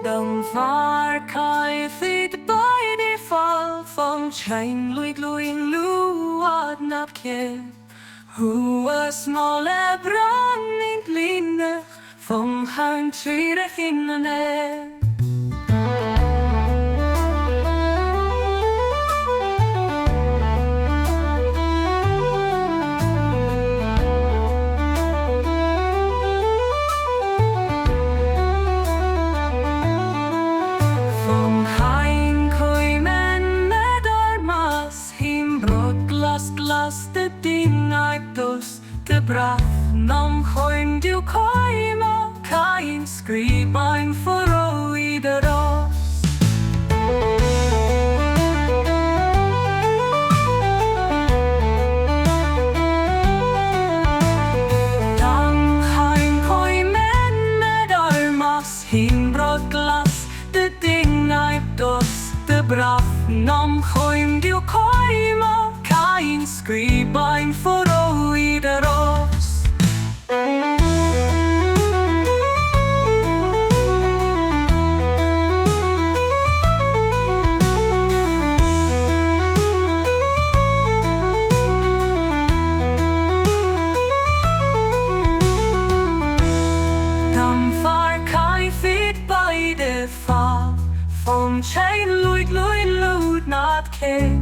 Đồng phár khai phít bởi đi fall phong tranh lùi lùi luat nắp kê Who was small a brown in line phong hàng truy ra hình nè The din I dos the braf nam khoim du koima kain skribain for oideros Dang hain koimen med armas himbrot glas the din I dos the braf nam khoim du koima kain skribain for oideros Dam far kai fit by the fall From chain luit luit not king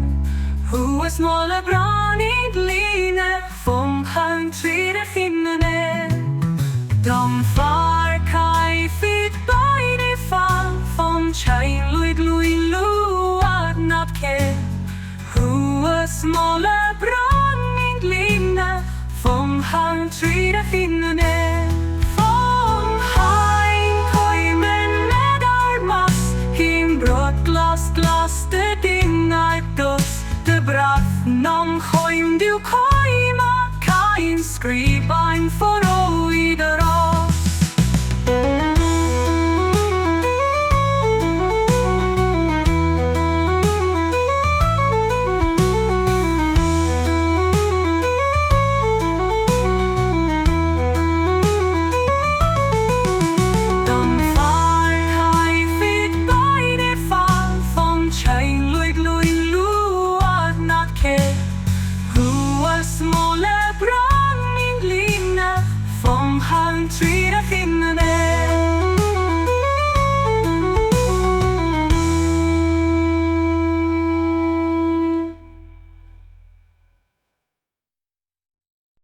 Who was small a brown in line Phong hàng truy ra hình nè Dom far kai fit by the fall Phong chain luit luat not king Who was small a brown in line Phong hàng truy ra